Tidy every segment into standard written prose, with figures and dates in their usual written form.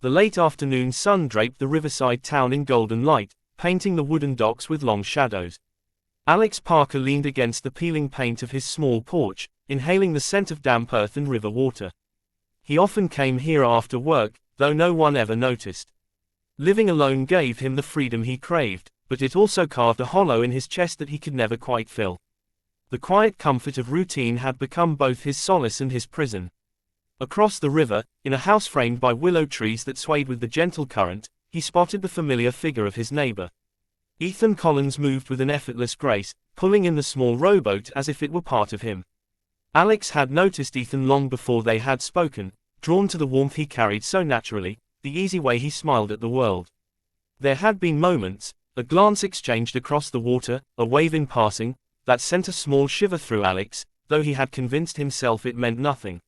The late afternoon sun draped the riverside town in golden light, painting the wooden docks with long shadows. Alex Parker leaned against the peeling paint of his small porch, inhaling the scent of damp earth and river water. He often came here after work, though no one ever noticed. Living alone gave him the freedom he craved, but it also carved a hollow in his chest that he could never quite fill. The quiet comfort of routine had become both his solace and his prison. Across the river, in a house framed by willow trees that swayed with the gentle current, he spotted the familiar figure of his neighbor. Ethan Collins moved with an effortless grace, pulling in the small rowboat as if it were part of him. Alex had noticed Ethan long before they had spoken, drawn to the warmth he carried so naturally, the easy way he smiled at the world. There had been moments, a glance exchanged across the water, a wave in passing, that sent a small shiver through Alex, though he had convinced himself it meant nothing.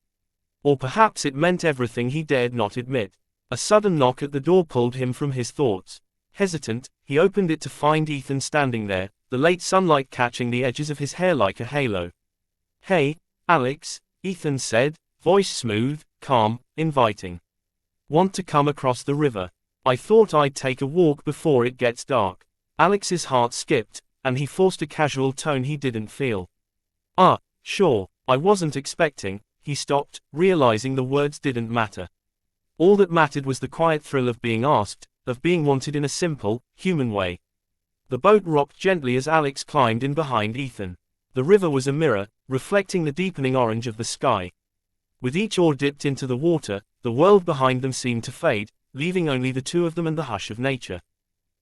Or perhaps it meant everything he dared not admit. A sudden knock at the door pulled him from his thoughts. Hesitant, he opened it to find Ethan standing there, the late sunlight catching the edges of his hair like a halo. "Hey, Alex," Ethan said, voice smooth, calm, inviting. "Want to come across the river? I thought I'd take a walk before it gets dark." Alex's heart skipped, and he forced a casual tone he didn't feel. Sure, I wasn't expecting." He stopped, realizing the words didn't matter. All that mattered was the quiet thrill of being asked, of being wanted in a simple, human way. The boat rocked gently as Alex climbed in behind Ethan. The river was a mirror, reflecting the deepening orange of the sky. With each oar dipped into the water, the world behind them seemed to fade, leaving only the two of them and the hush of nature.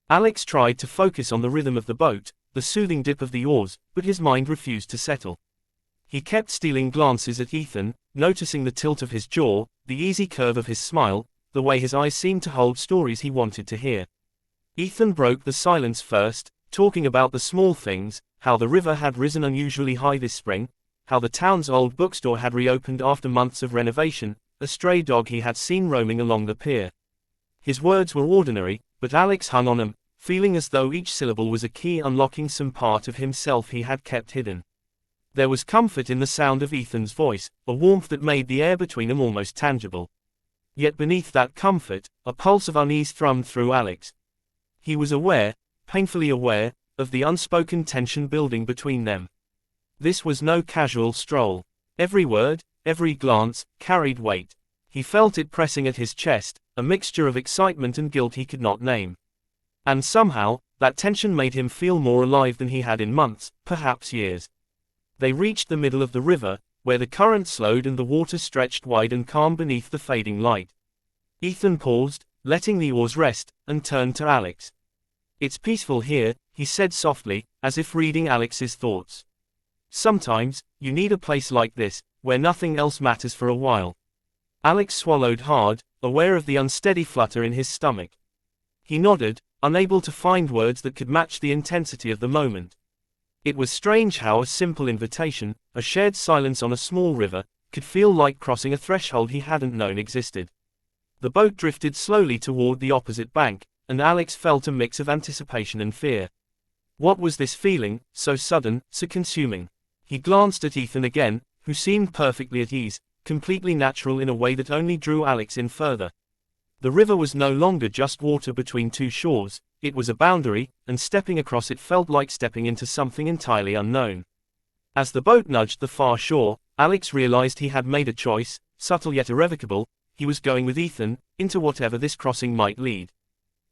Alex tried to focus on the rhythm of the boat, the soothing dip of the oars, but his mind refused to settle. He kept stealing glances at Ethan, noticing the tilt of his jaw, the easy curve of his smile, the way his eyes seemed to hold stories he wanted to hear. Ethan broke the silence first, talking about the small things, how the river had risen unusually high this spring, how the town's old bookstore had reopened after months of renovation, a stray dog he had seen roaming along the pier. His words were ordinary, but Alex hung on them, feeling as though each syllable was a key unlocking some part of himself he had kept hidden. There was comfort in the sound of Ethan's voice, a warmth that made the air between them almost tangible. Yet beneath that comfort, a pulse of unease thrummed through Alex. He was aware, painfully aware, of the unspoken tension building between them. This was no casual stroll. Every word, every glance, carried weight. He felt it pressing at his chest, a mixture of excitement and guilt he could not name. And somehow, that tension made him feel more alive than he had in months, perhaps years. They reached the middle of the river, where the current slowed and the water stretched wide and calm beneath the fading light. Ethan paused, letting the oars rest, and turned to Alex. "It's peaceful here," he said softly, as if reading Alex's thoughts. "Sometimes, you need a place like this, where nothing else matters for a while." Alex swallowed hard, aware of the unsteady flutter in his stomach. He nodded, unable to find words that could match the intensity of the moment. It was strange how a simple invitation, a shared silence on a small river, could feel like crossing a threshold he hadn't known existed. The boat drifted slowly toward the opposite bank, and Alex felt a mix of anticipation and fear. What was this feeling, so sudden, so consuming? He glanced at Ethan again, who seemed perfectly at ease, completely natural in a way that only drew Alex in further. The river was no longer just water between two shores, it was a boundary, and stepping across it felt like stepping into something entirely unknown. As the boat nudged the far shore, Alex realized he had made a choice, subtle yet irrevocable. He was going with Ethan, into whatever this crossing might lead.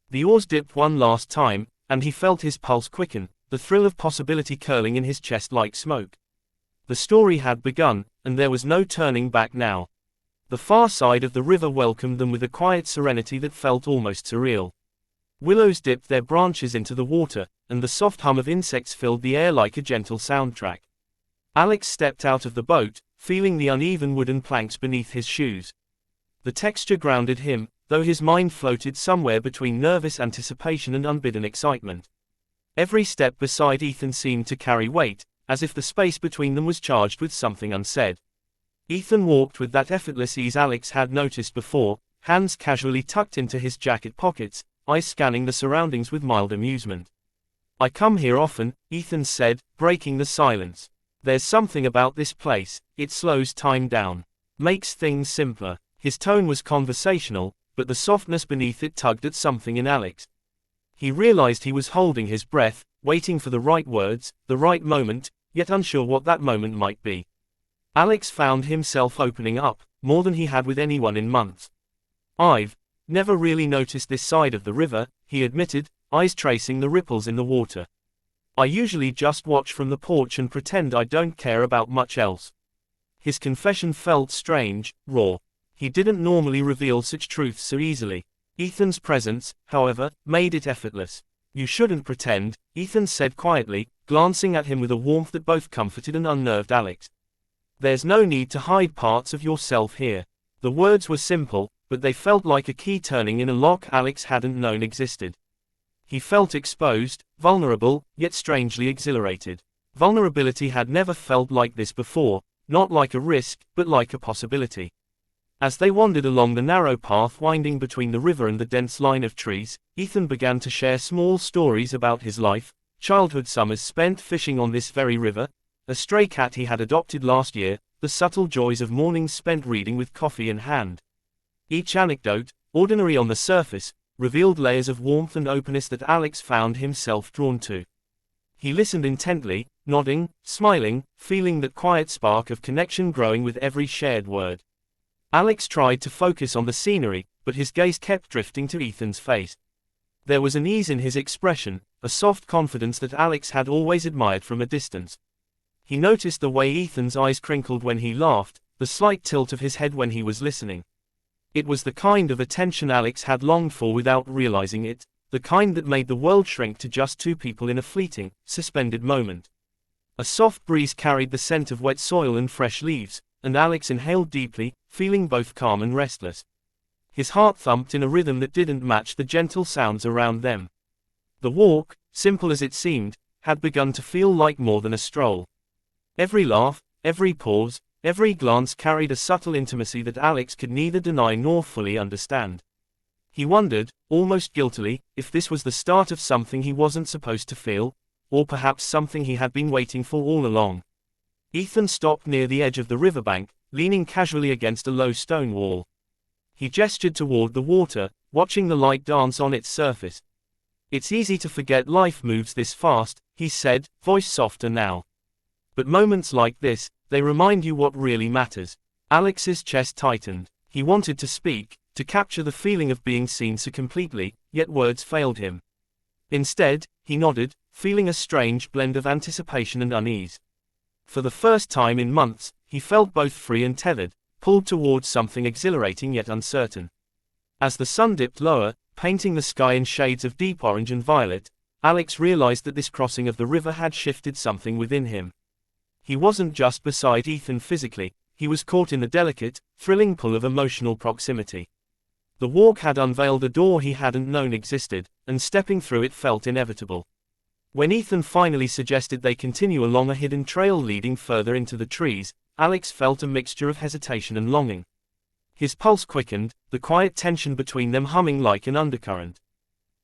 The oars dipped one last time, and he felt his pulse quicken, the thrill of possibility curling in his chest like smoke. The story had begun, and there was no turning back now. The far side of the river welcomed them with a quiet serenity that felt almost surreal. Willows dipped their branches into the water, and the soft hum of insects filled the air like a gentle soundtrack. Alex stepped out of the boat, feeling the uneven wooden planks beneath his shoes. The texture grounded him, though his mind floated somewhere between nervous anticipation and unbidden excitement. Every step beside Ethan seemed to carry weight, as if the space between them was charged with something unsaid. Ethan walked with that effortless ease Alex had noticed before, hands casually tucked into his jacket pockets, eyes scanning the surroundings with mild amusement. "I come here often," Ethan said, breaking the silence. "There's something about this place, it slows time down. Makes things simpler." His tone was conversational, but the softness beneath it tugged at something in Alex. He realized he was holding his breath, waiting for the right words, the right moment, yet unsure what that moment might be. Alex found himself opening up, more than he had with anyone in months. "I've never really noticed this side of the river," he admitted, eyes tracing the ripples in the water. "I usually just watch from the porch and pretend I don't care about much else." His confession felt strange, raw. He didn't normally reveal such truths so easily. Ethan's presence, however, made it effortless. "You shouldn't pretend," Ethan said quietly, glancing at him with a warmth that both comforted and unnerved Alex. "There's no need to hide parts of yourself here." The words were simple, but they felt like a key turning in a lock Alex hadn't known existed. He felt exposed, vulnerable, yet strangely exhilarated. Vulnerability had never felt like this before, not like a risk, but like a possibility. As they wandered along the narrow path winding between the river and the dense line of trees, Ethan began to share small stories about his life, childhood summers spent fishing on this very river, a stray cat he had adopted last year, the subtle joys of mornings spent reading with coffee in hand. Each anecdote, ordinary on the surface, revealed layers of warmth and openness that Alex found himself drawn to. He listened intently, nodding, smiling, feeling that quiet spark of connection growing with every shared word. Alex tried to focus on the scenery, but his gaze kept drifting to Ethan's face. There was an ease in his expression, a soft confidence that Alex had always admired from a distance. He noticed the way Ethan's eyes crinkled when he laughed, the slight tilt of his head when he was listening. It was the kind of attention Alex had longed for without realizing it, the kind that made the world shrink to just two people in a fleeting, suspended moment. A soft breeze carried the scent of wet soil and fresh leaves, and Alex inhaled deeply, feeling both calm and restless. His heart thumped in a rhythm that didn't match the gentle sounds around them. The walk, simple as it seemed, had begun to feel like more than a stroll. Every laugh, every pause, every glance carried a subtle intimacy that Alex could neither deny nor fully understand. He wondered, almost guiltily, if this was the start of something he wasn't supposed to feel, or perhaps something he had been waiting for all along. Ethan stopped near the edge of the riverbank, leaning casually against a low stone wall. He gestured toward the water, watching the light dance on its surface. "It's easy to forget life moves this fast," he said, voice softer now. "But moments like this, they remind you what really matters." Alex's chest tightened. He wanted to speak, to capture the feeling of being seen so completely, yet words failed him. Instead, he nodded, feeling a strange blend of anticipation and unease. For the first time in months, he felt both free and tethered, pulled towards something exhilarating yet uncertain. As the sun dipped lower, painting the sky in shades of deep orange and violet, Alex realized that this crossing of the river had shifted something within him. He wasn't just beside Ethan physically, he was caught in the delicate, thrilling pull of emotional proximity. The walk had unveiled a door he hadn't known existed, and stepping through it felt inevitable. When Ethan finally suggested they continue along a hidden trail leading further into the trees, Alex felt a mixture of hesitation and longing. His pulse quickened, the quiet tension between them humming like an undercurrent.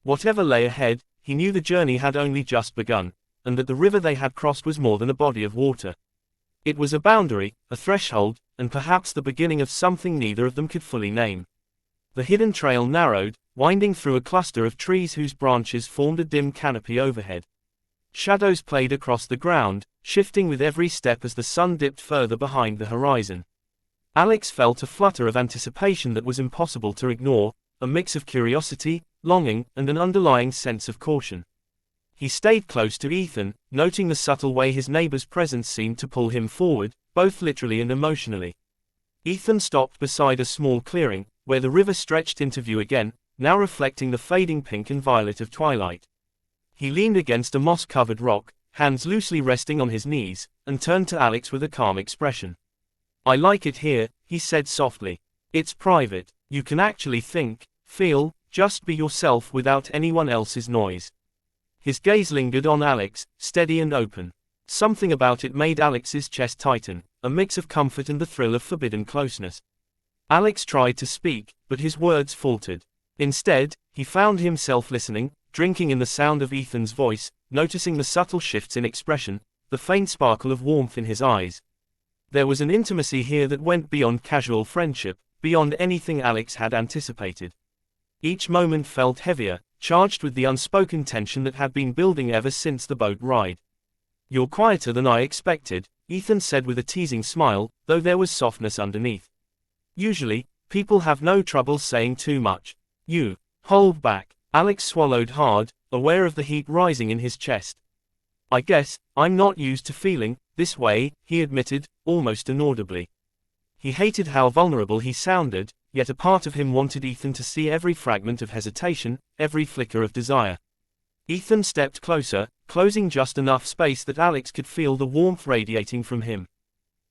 Whatever lay ahead, he knew the journey had only just begun, and that the river they had crossed was more than a body of water. It was a boundary, a threshold, and perhaps the beginning of something neither of them could fully name. The hidden trail narrowed, winding through a cluster of trees whose branches formed a dim canopy overhead. Shadows played across the ground, shifting with every step as the sun dipped further behind the horizon. Alex felt a flutter of anticipation that was impossible to ignore, a mix of curiosity, longing, and an underlying sense of caution. He stayed close to Ethan, noting the subtle way his neighbor's presence seemed to pull him forward, both literally and emotionally. Ethan stopped beside a small clearing, where the river stretched into view again, now reflecting the fading pink and violet of twilight. He leaned against a moss-covered rock, hands loosely resting on his knees, and turned to Alex with a calm expression. "I like it here," he said softly. "It's private. You can actually think, feel, just be yourself without anyone else's noise." His gaze lingered on Alex, steady and open. Something about it made Alex's chest tighten, a mix of comfort and the thrill of forbidden closeness. Alex tried to speak, but his words faltered. Instead, he found himself listening, drinking in the sound of Ethan's voice, noticing the subtle shifts in expression, the faint sparkle of warmth in his eyes. There was an intimacy here that went beyond casual friendship, beyond anything Alex had anticipated. Each moment felt heavier, charged with the unspoken tension that had been building ever since the boat ride. "You're quieter than I expected," Ethan said with a teasing smile, though there was softness underneath. "Usually, people have no trouble saying too much. You hold back." Alex swallowed hard, aware of the heat rising in his chest. "I guess I'm not used to feeling this way," he admitted, almost inaudibly. He hated how vulnerable he sounded, yet a part of him wanted Ethan to see every fragment of hesitation, every flicker of desire. Ethan stepped closer, closing just enough space that Alex could feel the warmth radiating from him.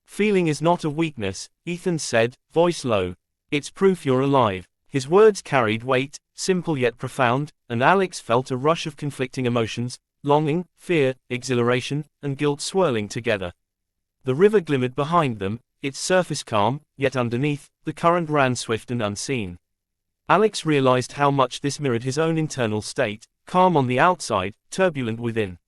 "Feeling is not a weakness," Ethan said, voice low. "It's proof you're alive." His words carried weight, simple yet profound, and Alex felt a rush of conflicting emotions, longing, fear, exhilaration, and guilt swirling together. The river glimmered behind them, its surface calm, yet underneath, the current ran swift and unseen. Alex realized how much this mirrored his own internal state, calm on the outside, turbulent within.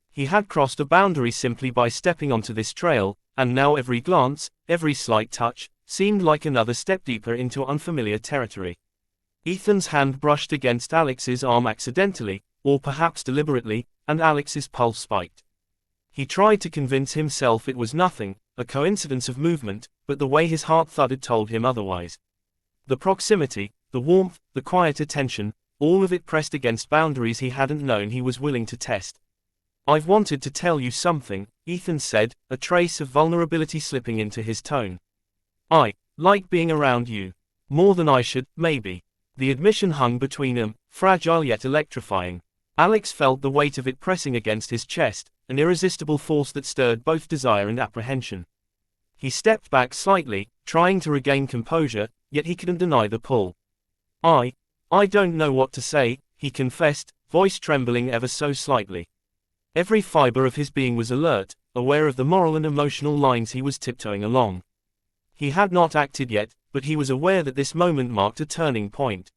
He had crossed a boundary simply by stepping onto this trail, and now every glance, every slight touch, seemed like another step deeper into unfamiliar territory. Ethan's hand brushed against Alex's arm accidentally, or perhaps deliberately, and Alex's pulse spiked. He tried to convince himself it was nothing, a coincidence of movement, but the way his heart thudded told him otherwise. The proximity, the warmth, the quiet attention, all of it pressed against boundaries he hadn't known he was willing to test. "I've wanted to tell you something," Ethan said, a trace of vulnerability slipping into his tone. "I like being around you. More than I should, maybe." The admission hung between them, fragile yet electrifying. Alex felt the weight of it pressing against his chest, an irresistible force that stirred both desire and apprehension. He stepped back slightly, trying to regain composure, yet he couldn't deny the pull. I don't know what to say," he confessed, voice trembling ever so slightly. Every fiber of his being was alert, aware of the moral and emotional lines he was tiptoeing along. He had not acted yet, but he was aware that this moment marked a turning point.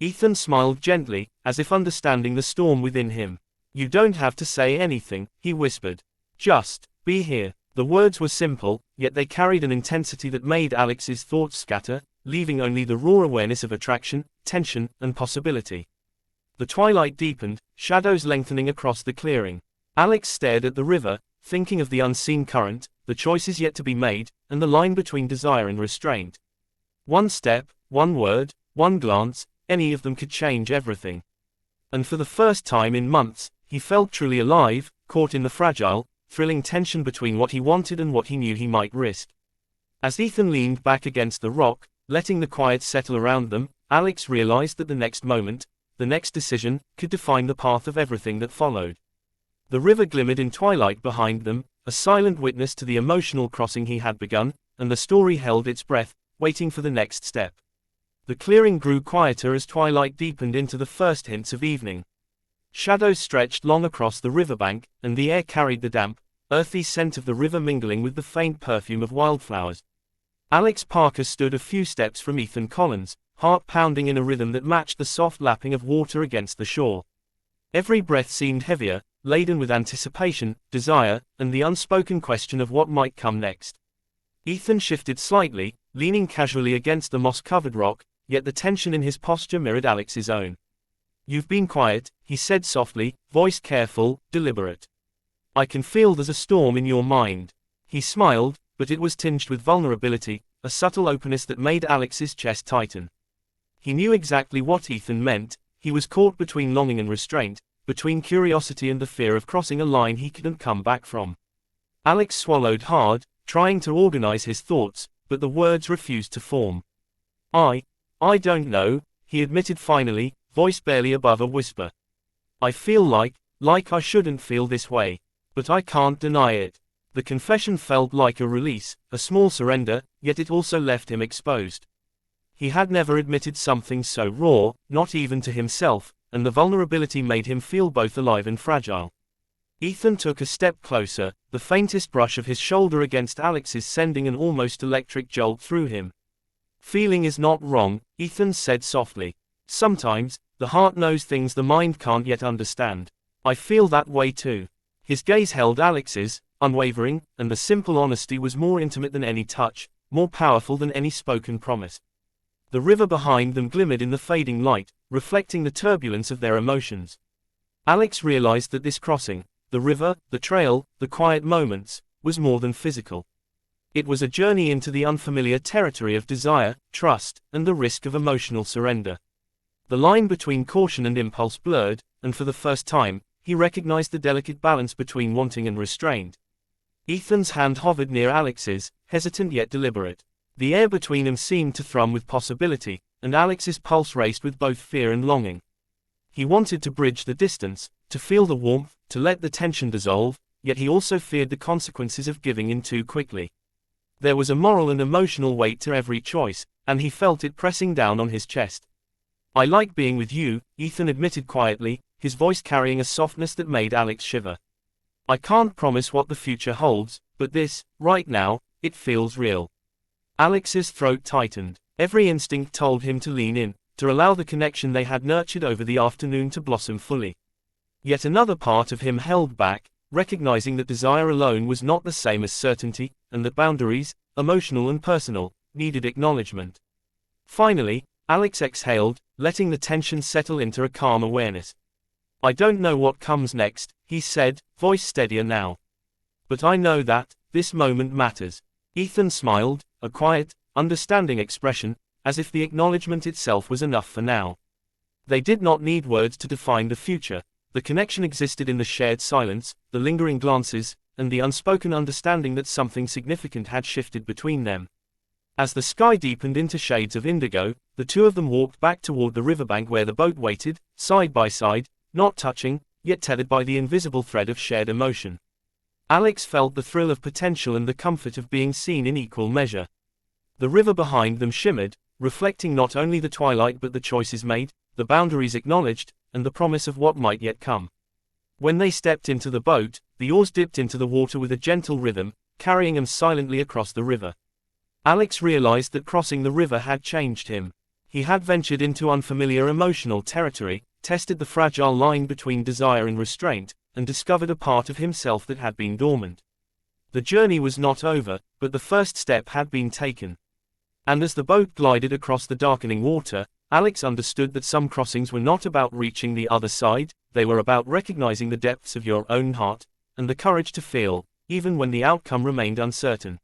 Ethan smiled gently, as if understanding the storm within him. "You don't have to say anything," he whispered. "Just be here." The words were simple, yet they carried an intensity that made Alex's thoughts scatter, leaving only the raw awareness of attraction, tension, and possibility. The twilight deepened, shadows lengthening across the clearing. Alex stared at the river, thinking of the unseen current, the choices yet to be made, and the line between desire and restraint. One step, one word, one glance, any of them could change everything. And for the first time in months, he felt truly alive, caught in the fragile, thrilling tension between what he wanted and what he knew he might risk. As Ethan leaned back against the rock, letting the quiet settle around them, Alex realized that the next moment, the next decision, could define the path of everything that followed. The river glimmered in twilight behind them, a silent witness to the emotional crossing he had begun, and the story held its breath, waiting for the next step. The clearing grew quieter as twilight deepened into the first hints of evening. Shadows stretched long across the riverbank, and the air carried the damp, earthy scent of the river mingling with the faint perfume of wildflowers. Alex Parker stood a few steps from Ethan Collins, heart pounding in a rhythm that matched the soft lapping of water against the shore. Every breath seemed heavier, laden with anticipation, desire, and the unspoken question of what might come next. Ethan shifted slightly, leaning casually against the moss-covered rock, yet the tension in his posture mirrored Alex's own. "You've been quiet," he said softly, voice careful, deliberate. "I can feel there's a storm in your mind." He smiled, but it was tinged with vulnerability, a subtle openness that made Alex's chest tighten. He knew exactly what Ethan meant. He was caught between longing and restraint, between curiosity and the fear of crossing a line he couldn't come back from. Alex swallowed hard, trying to organize his thoughts, but the words refused to form. I don't know," he admitted finally, voice barely above a whisper. "I feel like I shouldn't feel this way. But I can't deny it." The confession felt like a release, a small surrender, yet it also left him exposed. He had never admitted something so raw, not even to himself, and the vulnerability made him feel both alive and fragile. Ethan took a step closer, the faintest brush of his shoulder against Alex's sending an almost electric jolt through him. "Feeling is not wrong," Ethan said softly. "Sometimes, the heart knows things the mind can't yet understand. I feel that way too." His gaze held Alex's, unwavering, and the simple honesty was more intimate than any touch, more powerful than any spoken promise. The river behind them glimmered in the fading light, reflecting the turbulence of their emotions. Alex realized that this crossing, the river, the trail, the quiet moments, was more than physical. It was a journey into the unfamiliar territory of desire, trust, and the risk of emotional surrender. The line between caution and impulse blurred, and for the first time, he recognized the delicate balance between wanting and restraint. Ethan's hand hovered near Alex's, hesitant yet deliberate. The air between them seemed to thrum with possibility, and Alex's pulse raced with both fear and longing. He wanted to bridge the distance, to feel the warmth, to let the tension dissolve, yet he also feared the consequences of giving in too quickly. There was a moral and emotional weight to every choice, and he felt it pressing down on his chest. "I like being with you," Ethan admitted quietly, his voice carrying a softness that made Alex shiver. "I can't promise what the future holds, but this, right now, it feels real." Alex's throat tightened. Every instinct told him to lean in, to allow the connection they had nurtured over the afternoon to blossom fully. Yet another part of him held back, recognizing that desire alone was not the same as certainty, and that boundaries, emotional and personal, needed acknowledgement. Finally, Alex exhaled, letting the tension settle into a calm awareness. "I don't know what comes next," he said, voice steadier now. "But I know that, this moment matters." Ethan smiled, a quiet, understanding expression, as if the acknowledgement itself was enough for now. They did not need words to define the future. The connection existed in the shared silence, the lingering glances, and the unspoken understanding that something significant had shifted between them. As the sky deepened into shades of indigo, the two of them walked back toward the riverbank where the boat waited, side by side, not touching, yet tethered by the invisible thread of shared emotion. Alex felt the thrill of potential and the comfort of being seen in equal measure. The river behind them shimmered, reflecting not only the twilight but the choices made, the boundaries acknowledged, and the promise of what might yet come. When they stepped into the boat, the oars dipped into the water with a gentle rhythm, carrying them silently across the river. Alex realized that crossing the river had changed him. He had ventured into unfamiliar emotional territory, tested the fragile line between desire and restraint, and discovered a part of himself that had been dormant. The journey was not over, but the first step had been taken. And as the boat glided across the darkening water, Alex understood that some crossings were not about reaching the other side, they were about recognizing the depths of your own heart, and the courage to feel, even when the outcome remained uncertain.